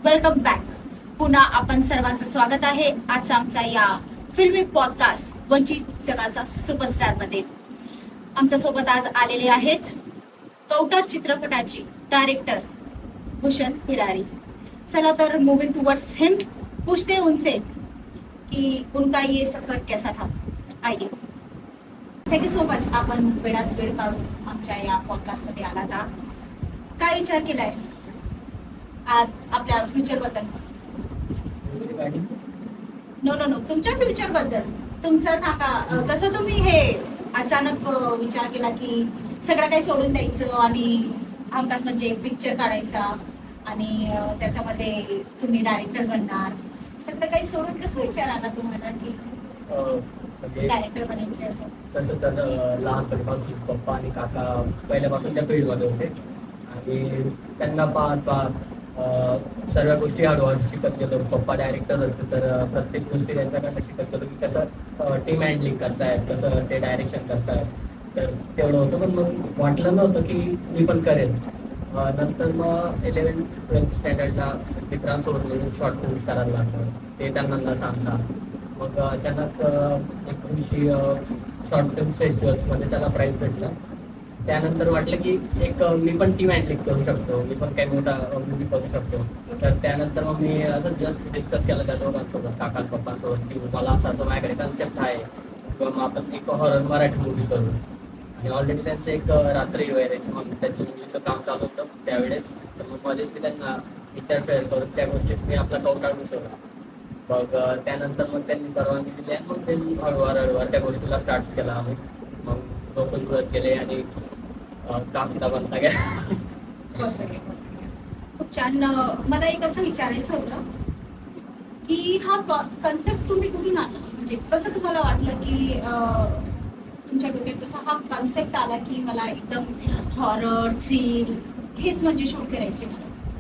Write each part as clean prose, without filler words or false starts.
Welcome back. पुन्हा आपण सर्वांचं स्वागत आहे आजचा आमचा या फिल्मी पॉडकास्ट वंचित जगाचा सुपरस्टार मध्ये. आमच्या सोबत आज आलेले आहेत कवटार चित्रपटाचे डायरेक्टर भूषण हिरारी. चला तर मूविंग टुवर्ड्स हिम पूछते उनसे कि उनका ये सफर कैसा था. आइए. Thank you so much. आपण वेळात वेळ काढून आमच्या या पॉडकास्ट मध्ये आला था. काय विचार केलाय आज आपल्या फ्युचर बद्दल? नो तुमच्या फ्युचर बद्दल तुमचं सांगा. कसं तुम्ही हे अचानक विचार केला की सगळं काही सोडून द्यायचं आणि हमखास म्हणजे एक पिक्चर काढायचा आणि त्याच्यामध्ये तुम्ही डायरेक्टर बनणार, सगळं काही सोडून कसं विचार आला तुम्हाला की म्हणजे डायरेक्टर बनायचं असं? तसं तर लहानपणीपासून पप्पा आणि काका पहिल्यापासून त्या फील्डमध्ये होते आणि त्यांना पाहत पाहत सर्व गोष्टी हळूहळू शिकत गेलो. पप्पा डायरेक्टर होते तर प्रत्येक गोष्टी त्यांच्याकडनं शिकत गेलो की कसं टीम हँडलिंग करतायत, कसं ते डायरेक्शन करतायत. तर तेवढं होतं, पण मग वाटलं नव्हतं की मी पण करेन. नंतर मग 11th-12th स्टँडर्डला मित्रांसोबत मिळून शॉर्ट फिल्म्स करायला लागलो. ते त्यांना न सांगता मग अचानक एक दिवशी शॉर्ट फिल्म फेस्टिवल्समध्ये त्याला प्राईज भेटलं. त्यानंतर वाटलं की एक मी पण टीम हँडलिंग करू शकतो, मी पण काही मोठा मूवी करू शकतो. तर त्यानंतर मग मी असं जस्ट डिस्कस केलं त्या दोघांसोबत, काका पप्पांसोबत, की मला असं माझ्याकडे कन्सेप्ट आहे किंवा मग आपण एक हॉरर मराठी मूवी करू. आणि ऑलरेडी त्यांचं एक रात्री वगैरेचं मग त्यांचं मूवीचं काम चालू होतं त्यावेळेस. तर मग मध्येच मी त्यांना इंटरफेअर करून त्या गोष्टीत मी आपला कवटाळ घुसवला. मग त्यानंतर मग त्यांनी परवानगी दिली आणि मग त्यांनी हळूवार त्या गोष्टीला स्टार्ट केला. आम्ही मग लोकल जुळत गेले आणि कामता बनता गेला. खूप छान. मला एक असं विचारायचं होतं की हा कन्सेप्ट तुम्ही कुठून आणला, म्हणजे कसं तुम्हाला वाटलं की तुमच्या डोक्यात कसा हा कन्सेप्ट आला की मला एकदम हॉरर थ्रिल हेच म्हणजे शूट करायचे?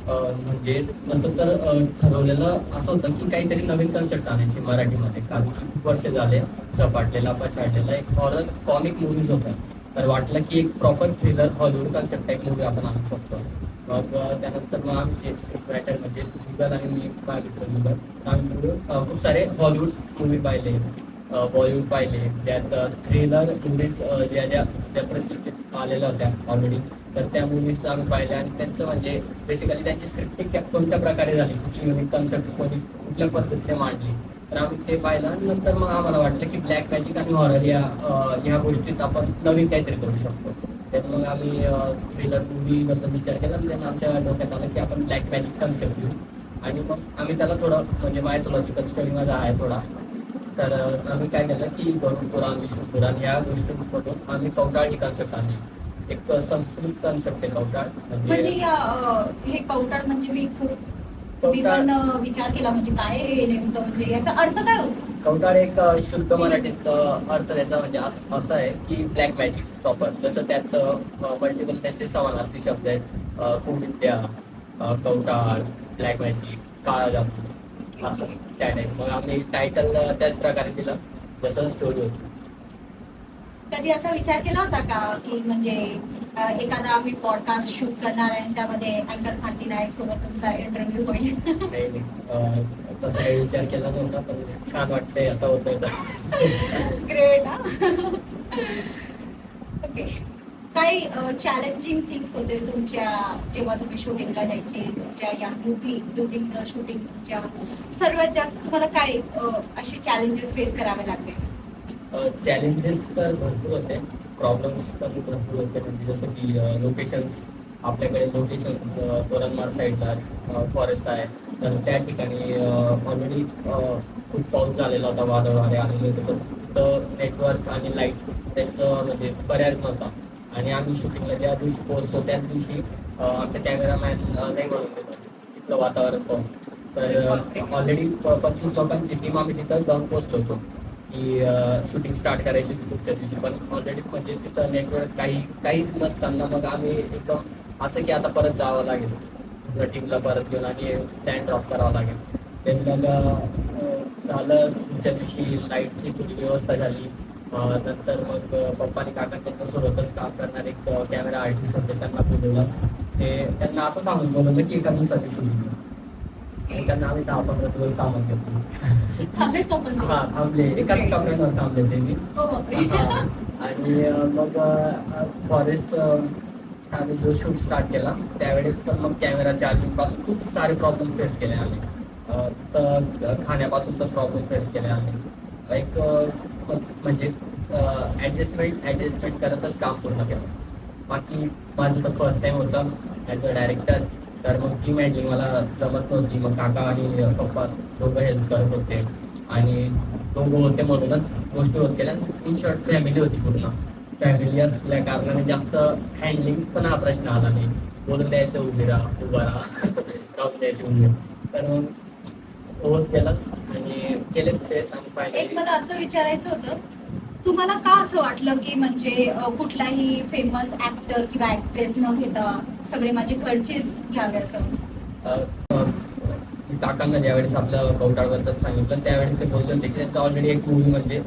म्हणजे तसं तर ठरवलेलं असं होतं की काहीतरी नवीन कन्सेप्ट आणायची मराठीमध्ये, कारण की खूप वर्ष झाले झपाटलेला पछाडलेला एक हॉरर कॉमिक मूवीज होता. तर वाटलं की एक प्रॉपर थ्रिलर हॉलिवूड कन्सेप्ट एक मूवी आपण आणू शकतो. मग त्यानंतर मग आमचे स्क्रिप्ट रायटर म्हणजे जुगल आणि मी मागितलं जुगल, आम्ही मिळून खूप सारे हॉलिवूड मूवी पाहिले, बॉलिवूड पाहिले, त्यात थ्रिलर मूवीज ज्या ज्या ज्या प्रसिद्धीत आलेल्या होत्या ऑलरेडी. तर त्या मूवीज आम्ही पाहिल्या आणि त्यांचं म्हणजे बेसिकली त्यांची स्क्रिप्टिंग कोणत्या प्रकारे झाली, कुठली युनिक कन्सेप्ट कुठल्या पद्धतीने मांडली, तर आम्ही ते पाहिलं. आणि नंतर मग आम्हाला वाटलं की ब्लॅक मॅजिक आणि हॉरर या गोष्टीत आपण नवीन काहीतरी करू शकतो. त्यात मग आम्ही थ्रिलर मूवीबद्दल विचार केला आणि त्यांना आमच्या डोक्यात आलं की आपण ब्लॅक मॅजिक कन्सेप्ट घेऊ. आणि मग आम्ही त्याला थोडं म्हणजे मायथॉलॉजिकल स्टडीमध्ये आहे थोडा. तर आम्ही काय केलं की गरुड पुराण, विष्णू पुराण या गोष्टींमधून आम्ही कवटाळ ही कन्सेप्ट आणली. एक संस्कृत कन्सेप्ट आहे कवटाळ म्हणजे हे कवटाळ म्हणजे मी कवटाळ पण विचार केला म्हणजे काय हे नेमकं, म्हणजे याचा अर्थ काय होतो? कवटाळ एक शुद्ध मराठीत अर्थ त्याचा म्हणजे असं आहे की ब्लॅक मॅजिक प्रॉपर. जसं त्यात मल्टिपल त्याचे समानार्थी शब्द आहेत, कुविद्या, कवटाळ, ब्लॅक मॅजिक, काळा जादू, असं त्या टाईप. मग आम्ही टायटल त्याच प्रकारे दिलं जसं स्टोरी होती. कधी असा विचार केला होता का की म्हणजे एखादा आम्ही पॉडकास्ट शूट करणार आणि त्यामध्ये अँकर भारती नायक सोबत तुमचा इंटरव्ह्यू होईल? नाही, तसा काही विचार केला नव्हता, पण छान वाटतंय आता होतंय तर. ग्रेट. ओके. काही चॅलेंजिंग थिंग्स होते तुमच्या जेव्हा तुम्ही शूटिंगला जायचे, तुमच्या या ड्युरिंग द शूटिंग तुमच्या सर्वात जास्त तुम्हाला काय असे चॅलेंजेस फेस करावे लागले? चॅलेंजेस तर भरपूर होते, प्रॉब्लेम्स पण भरपूर होते. म्हणजे जसं की लोकेशन्स, आपल्याकडे लोकेशन्स तोरणमाळ साईडला फॉरेस्ट आहे. तर त्या ठिकाणी ऑलरेडी खूप पाऊस झालेला होता, वादळ वारे आलेले होते. तर तिथं नेटवर्क आणि लाईट त्याचं म्हणजे पर्यायच नव्हता. आणि आम्ही शूटिंगला ज्या दिवशी पोहोचलो त्याच दिवशी आमचा कॅमेरामॅन नाही म्हणून देतो तिथलं वातावरण पाहून. तर ऑलरेडी 25 लोकांची टीम आम्ही तिथं जाऊन पोहोचलो होतो की शूटिंग स्टार्ट करायची होती पुढच्या दिवशी. पण ऑलरेडी म्हणजे तिथं नेटवर्क काहीच नसताना मग आम्ही एकदम असं की आता परत जावं लागेल टीमला परत घेऊन आणि लँड ड्रॉप करावं लागेल. ते मग झालं. पुढच्या दिवशी लाईटची थोडी व्यवस्था झाली. नंतर मग पप्पा आणि काका त्यांच्यासोबतच काम करणारे एक कॅमेरा आर्टिस्ट होते, त्यांना बोलवलं. ते त्यांना असं सांगून बोलवलं की एका दिवसाची शूटिंग. आणि त्यांना आम्ही 10-15 दिवस कामात घेतलो. थांबलेत का पण? हा थांबले, एकाच कमऱ्यावर थांबले ते मी. हो बापरे. हा. आणि मग फॉरेस्ट आम्ही जो शूट स्टार्ट केला त्यावेळेस पण मग कॅमेरा चार्जिंग पासून खूप सारे प्रॉब्लेम फेस केले आम्ही. तर खाण्यापासून पण प्रॉब्लेम फेस केले आम्ही. एक म्हणजे ॲडजस्टमेंट करतच काम पूर्ण केलं. बाकी माझं तर फर्स्ट टाइम होतं ॲज अ डायरेक्टर. तर मग टीम हँडलिंग मला जमत नव्हती. मग काका आणि पप्पा दोघं हेल्प करत होते आणि दोघं होते म्हणूनच गोष्टी होत गेल्या. इन शॉर्ट फॅमिली होती पूर्ण. फॅमिली असल्या कारणाने जास्त हँडलिंग पण हा प्रश्न आला नाही. बोलून द्यायचं उभा राहा राहून द्यायची उभी. तर मग होत गेलं आणि केले फेस आणि एक फायनली. मला असं विचारायचं होतं, तुम्हाला का असं वाटलं की म्हणजे कुठलाही फेमस ऍक्टर किंवा ऍक्ट्रेस न घेता सगळे माझे घरचेच घ्यावे असं? मी काकांना ज्यावेळेस आपलं कवटाळबद्दल सांगितलं त्यावेळेस ते बोलले होते की त्यांचा ऑलरेडी एक मूवी म्हणजे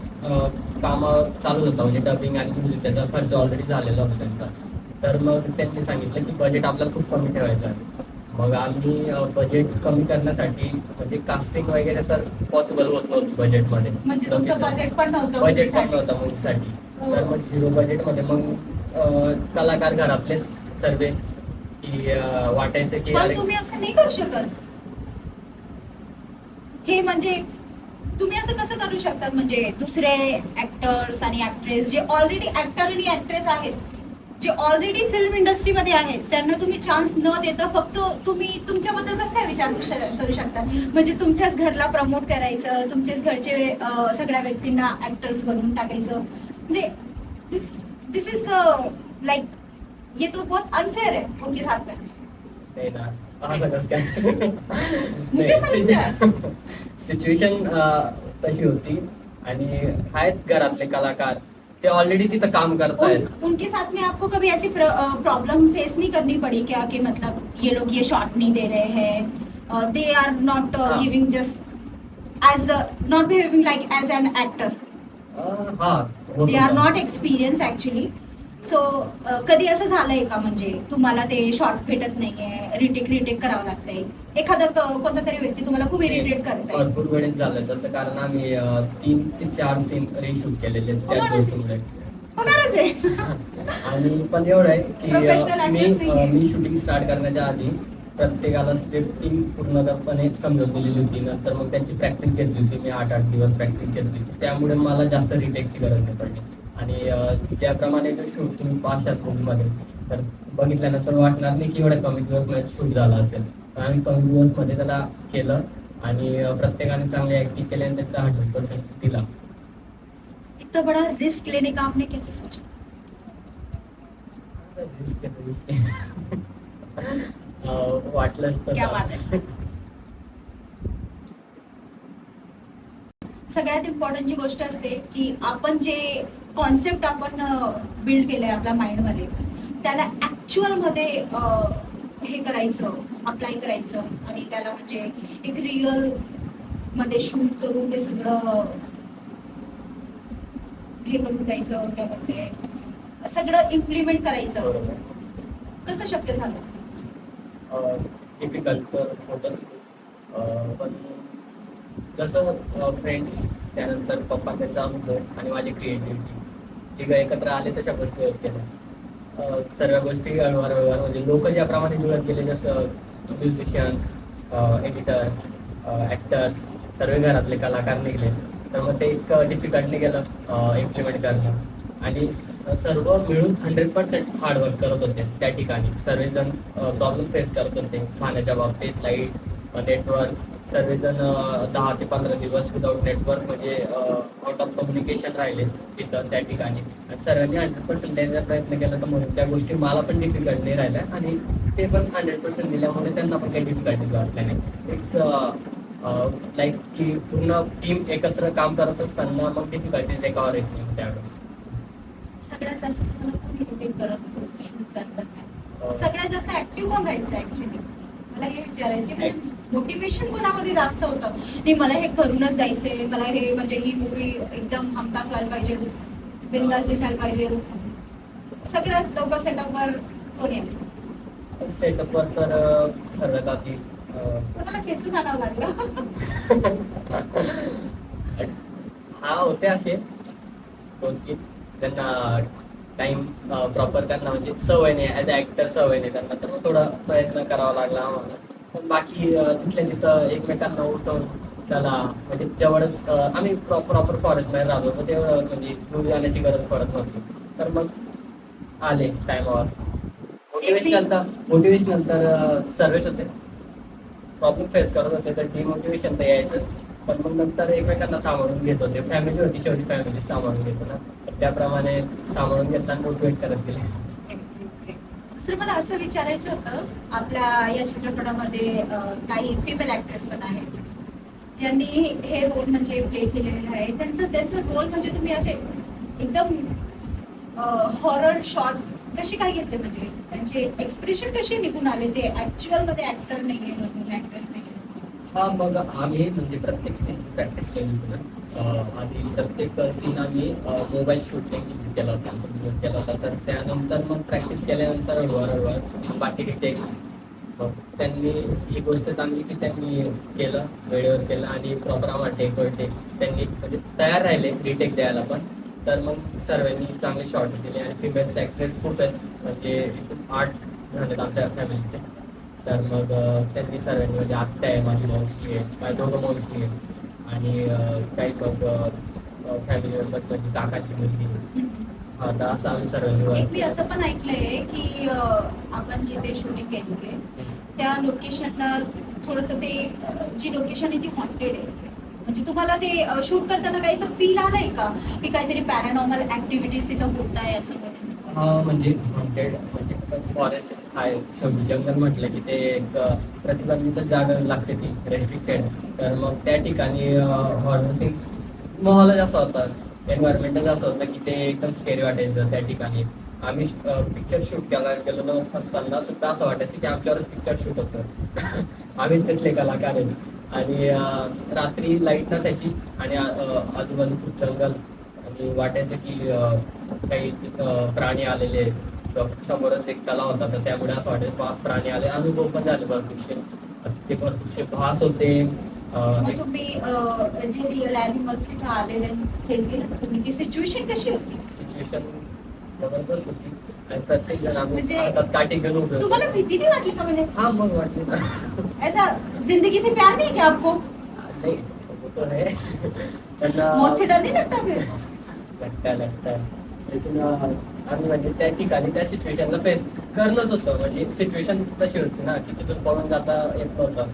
कामं चालू होता, म्हणजे डबिंग आणि म्युझिक त्याचा खर्च ऑलरेडी झालेला होता त्यांचा. तर मग त्यांनी सांगितलं की बजेट आपल्याला खूप कमी ठेवायचं आहे. मग आम्ही बजेट कमी करण्यासाठी म्हणजे कास्टिंग वगैरे तर पॉसिबल होत नव्हती बजेटमध्ये. म्हणजे तुमचं बजेट पण नव्हतं बजेट पण movie नव्हतं मूवीसाठी. हो. तर मग 0 बजेटमध्ये मग कलाकार घरातलेच सर्व की वाटायचं की पण अरे तुम्ही असं नाही करू शकत. हे म्हणजे तुम्ही असं कसं करू शकतात, म्हणजे दुसरे ऍक्टर्स आणि ऍक्ट्रेस जे ऑलरेडी ऍक्टर आणि ऍक्ट्रेस आहेत, जे ऑलरेडी फिल्म इंडस्ट्रीमध्ये आहेत, त्यांना तुम्ही चान्स न देता फक्त तुम्ही तुमच्याबद्दल कसं काय विचार करू शकता? म्हणजे तुमच्याच घरला प्रमोट करायचं, तुमच्याच घरचे सगळ्या व्यक्तींना ऍक्टर्स बनवून टाकायचं, म्हणजे दिस इज लाईक ये तो बहुत अनफेअर है उनके साथ में. नाही ना, असं कसं काय. मुझे समजतं. सिच्युएशन तशी होती आणि आहेत घरातले कलाकार ते ऑलरेडी तिथं काम करतायत. उनके साथ में आपको कभी ऐसी प्रॉब्लम फेस नहीं करनी पड़ी क्या कि मतलब ये लोग ये शॉट नहीं दे रहे हैं, दे आर नॉट हाँ. Giving just as not behaving like as an actor, हा they are not experience actually. So कधी असं झालंय का, म्हणजे तुम्हाला ते शॉट भेटत नाहीये, रिटेक करावं लागतंय, एखादा कोणता तरी व्यक्ती तुम्हाला खूप इरिटेट करताय? भरपूर वेळेस झालं तसं, कारण आम्ही 3 ते 4 सीन रिशूट केलेले आहेत त्याच होणारच. गोष्टीमुळे. होणारच आहे. आणि पण एवढं आहे की Professional actors नाहीये. मी शूटिंग स्टार्ट करण्याच्या आधी प्रत्येकाला स्क्रिप्टिंग पूर्णपणे समजून दिलेली होती. नंतर मग त्यांची प्रॅक्टिस घेतली होती मी, 8-8 दिवस प्रॅक्टिस घेतली होती. त्यामुळे मला जास्त रिटेकची गरज नाही पडली. आणि ज्याप्रमाणे जो शूट तुम्ही पाहशात मूवीमध्ये तर बघितल्यानंतर वाटणार नाही की एवढ्या कमी दिवसमध्ये शूट झाला असेल. तर आम्ही कमी दिवसमध्ये त्याला केलं आणि प्रत्येकाने चांगली ऍक्टिंग केली आणि त्याचा 100% दिला. इतना बड़ा रिस्क लेने का आपने कैसे सोचा? रिस्क आहे तर रिस्क आहे. वाटलंच तर क्या बात आहे. सगळ्यात इम्पॉर्टंट जी गोष्ट असते की आपण जे कॉन्सेप्ट आपण बिल्ड केलंय आपल्या माइंडमध्ये, त्याला ऍक्च्युअल मध्ये हे करायचं, अप्लाय करायचं आणि त्याला म्हणजे एक रिअल मध्ये शूट करून ते सगळं हे करून द्यायचं, काय म्हणते, सगळं इम्प्लिमेंट करायचं. बरोबर. कसं शक्य झालं? डिफिकल्ट तर होतंच. पण जसं फ्रेंड्स, त्यानंतर पप्पा त्यांचा अनुभव आणि माझी क्रिएटिव्हिटी तिघं एकत्र आले तशा गोष्टी होत गेल्या. सर्व गोष्टी हळूहळू म्हणजे लोक ज्याप्रमाणे जुळत गेले, जसं म्युझिशियन्स, एडिटर, ॲक्टर्स, सर्व घरातले कलाकार निघले. तर मग ते एक डिफिकल्टली गेलं इम्प्लिमेंट करणं. आणि सर्व मिळून 100% हार्डवर्क करत होते त्या ठिकाणी. सर्वजण प्रॉब्लेम फेस करत होते खाण्याच्या बाबतीत, लाईट, नेटवर्क. सर्वजण 10 ते 15 दिवस विदाऊट नेटवर्क म्हणजे आउट ऑफ कम्युनिकेशन राहिले तिथं त्या ठिकाणी. आणि सर्वांनी 100% द्यायचा प्रयत्न केला, तर म्हणून त्या गोष्टी मला पण डिफिकल्ट नाही राहिल्या आणि ते पण 100% दिल्यामुळे त्यांना पण काही डिफिकल्टीज वाटल्या नाही. इट्स लाईक की पूर्ण टीम एकत्र काम करत असताना मग डिफिकल्टीज एकावर येत नाही त्यावेळेस. सगळ्यात जास्त तुम्हाला कोण इरिटेट करत होतं शूट दरम्यान? सगळ्यात जास्त ऍक्टिव्ह कोण राहायचं ऍक्च्युली? मला हे विचारायचे, मोटिवेशन कोणामध्ये जास्त होतं? नाही मला हे करूनच जायचंय, मला हे म्हणजे ही मूवी एकदम हमखास व्हायला पाहिजे, बिंदास दिसायला पाहिजे. सगळ्यात लवकर सेटअपवर कोण यायचं? सेटअपवर तर सर्वात आधी कोणाला खेचून आणावं लागलं? हा होते असे दोन तीन त्यांना टाइम प्रॉपर त्यांना म्हणजे सवय नाही ॲज अ ॲक्टर सवय नाही त्यांना, तर मग थोडा प्रयत्न करावा लागला आम्हाला. पण बाकी तिथल्या तिथं एकमेकांना उठवून चला म्हणजे जवळच आम्ही प्रॉपर फॉरेस्टमध्ये राहतो, तर तेवढं म्हणजे दूर जाण्याची गरज पडत नव्हती. तर मग आले टायमावर. मोटिवेशनल तर सर्वच होते. प्रॉब्लेम फेस करत होते तर डिमोटिवेशन तर यायचंच, पण मग नंतर एकमेकांना सांभाळून घेत होते. फॅमिली होती शेवटी, फॅमिली सांभाळून घेतो ना, तर त्याप्रमाणे सांभाळून घेतला आणि मोटिवेट करत गेले. दुसरं मला असं विचारायचं होतं, आपल्या या चित्रपटामध्ये काही फिमेल ऍक्ट्रेस पण आहेत ज्यांनी हे रोल म्हणजे प्ले केलेले आहे. त्यांचं रोल म्हणजे तुम्ही असे एकदम हॉरर शॉट कसे काय घेतले, म्हणजे त्यांचे एक्सप्रेशन कसे निघून आले, ते ऍक्च्युअल मध्ये ऍक्टर नाहीये म्हणून, ऍक्ट्रेस नाहीये. हा मग आम्ही म्हणजे प्रत्येक सीनची प्रॅक्टिस केली होती ना. आधी प्रत्येक सीन आम्ही मोबाईल शूट एक्झिक्यूट केला होता. तर त्यानंतर मग प्रॅक्टिस केल्यानंतर हळूहळू बाकी रिटेक मग त्यांनी ही गोष्ट चांगली की त्यांनी केलं, वेळेवर केलं आणि प्रॉपर आम्हाला टेकवर टेक त्यांनी म्हणजे तयार राहिले रिटेक द्यायला पण. तर मग सर्वांनी चांगले शॉट दिले आणि फिमेल्स ॲक्ट्रेस खूप आहेत, म्हणजे 8 झालेत आमच्या फॅमिलीचे. तर मग त्यांनी सर्वांनी म्हणजे आत्या आहे, माझी मावशी आहे, माझ्या दोघं मावशी आहे आणि काही मग फॅमिली मेंबर्स म्हणजे काकाची मुलगी. हा तर असं आम्ही सर्वांनी एक मी असं पण ऐकलंय की आपण जिथे शूटिंग केली त्या लोकेशनला थोडस ते जी लोकेशन आहे ती हॉन्टेड आहे. म्हणजे तुम्हाला ते शूट करताना काही असं फील आलंय का की काहीतरी पॅरानॉर्मल ऍक्टिव्हिटीज तिथं होत आहे असं म्हणून? हा म्हणजे हॉन्टेड म्हणजे फॉरेस्ट आहे शेवटी, जंगल म्हटलं की ते एक प्रतिबंधित जागा लागते ती रेस्ट्रिक्टेड. तर मग त्या ठिकाणी हॉरर थिंग्स माहोलच असा होता, एन्व्हायरमेंटच असं होतं की ते एकदम स्केरी वाटायचं त्या ठिकाणी. आम्ही पिक्चर शूट गेलो असताना सुद्धा असं वाटायचं की आमच्यावरच पिक्चर शूट होतं. आम्हीच तिथले कलाकार आहेत. आणि रात्री लाईट नसायची आणि आजूबाजू खूप जंगल आणि वाटायचं की काही प्राणी आलेले आहेत. समोरच एक तलाव होता, तर त्यामुळे असं वाटायचं प्राणी आले. अनुभव पण झाले भरपूरसे, ते भरपूरसे भास होते. मग तुम्ही जे रिअल ॲनिमल्स तिथं आलेले फेस केलं ना तुम्ही, ती सिच्युएशन कशी होती? सिच्युएशन जबरदस्त होती आणि प्रत्येक जण आम्ही म्हणजे हातात काठी घेऊन उभे होतो. तुम्हाला भीती नाही वाटली का? म्हणजे हा मग वाटली ना. ऐसा जिंदगी से प्यार नहीं क्या आपको? नाही वो तो है. त्यांना मौत से डर नहीं लगता फिर? लगता है लेकिन आम्ही म्हणजे त्या ठिकाणी त्या सिच्युएशनला फेस करणंच होतं. म्हणजे सिच्युएशन तशी होती ना की तिथून पळून जाता येत नव्हतं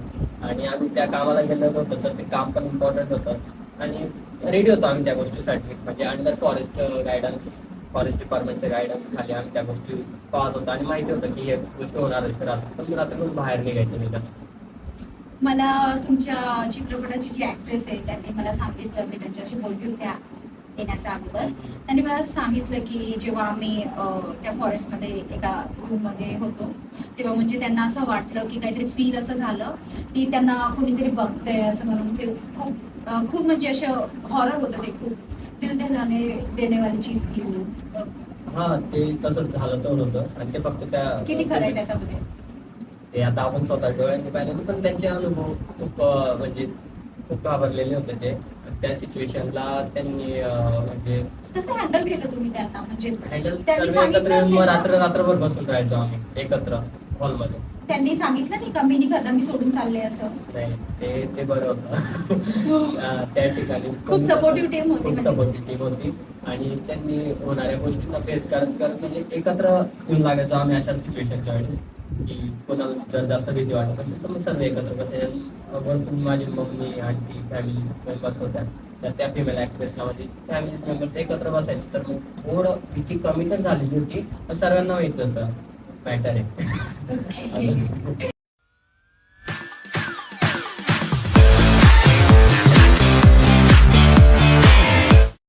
आणि आम्ही त्या कामाला गेलो नव्हतं, तर ते काम पण इम्पॉर्टंट होतं आणि रेडी होतो आम्ही त्या गोष्टीसाठी. म्हणजे अंडर फॉरेस्ट गायडन्स, फॉरेस्ट डिपार्टमेंटच्या गायडन्स खाली आम्ही त्या गोष्टी पाहत होतो आणि माहिती होतं की हे गोष्ट होणार आहे. तर रात्रीतून बाहेर निघायचं नाही जास्त. मला तुमच्या चित्रपटाची जी ऍक्ट्रेस आहे त्यांनी मला सांगितलं, मी त्यांच्याशी बोलली होत्या येण्याच्या अगोदर, त्यांनी मला सांगितलं की जेव्हा आम्ही त्या फॉरेस्टमध्ये एका रूममध्ये होतो तेव्हा म्हणजे त्यांना असं वाटलं की काहीतरी फील असं झालं की त्यांना कोणीतरी बघतंय असं म्हणून. ते खूप म्हणजे असं हॉरर होतं, ते खूप दिल दहलाने देने वाली चीज थी वो. हा ते तसंच झालं तर होतं आणि ते फक्त त्या किती खरं आहे त्याच्यामध्ये? ते आता आपण स्वतः डोळ्यांनी पाहिले होते, पण त्यांचे अनुभव खूप म्हणजे खूप घाबरलेले होते ते. आणि त्या सिच्युएशनला त्यांनी म्हणजे कसं हँडल केलं तुम्ही त्यांना? म्हणजे हँडल त्यांनी सर्व एकत्र सांगितलं येऊन असेल मग ना? रात्रभर बसून राहायचो आम्ही एकत्र हॉलमध्ये. त्यांनी सांगितलं नाही का मी नाही करणार, मी सोडून चालले असं? नाही ते बरं होतं. त्या ठिकाणी खूप supportive team होती खूप म्हणजे सपोर्टिव्ह टीम होती आणि त्यांनी होणाऱ्या गोष्टींना फेस करत करत म्हणजे एकत्र येऊन लागायचो आम्ही अशा सिच्युएशनच्या वेळेस की कोणाला जर जास्त भीती वाटत असेल तर मग सर्व एकत्र बसायचे. वरतून माझी मम्मी आंटी फॅमिली मेंबर्स होत्या, तर त्या फिमेल ॲक्ट्रेसला म्हणजे फॅमिली मेंबर्स एकत्र बसायचे. तर मग थोडं भीती कमी तर झालेली होती, पण सर्वांना माहित होतं मॅटर आहे.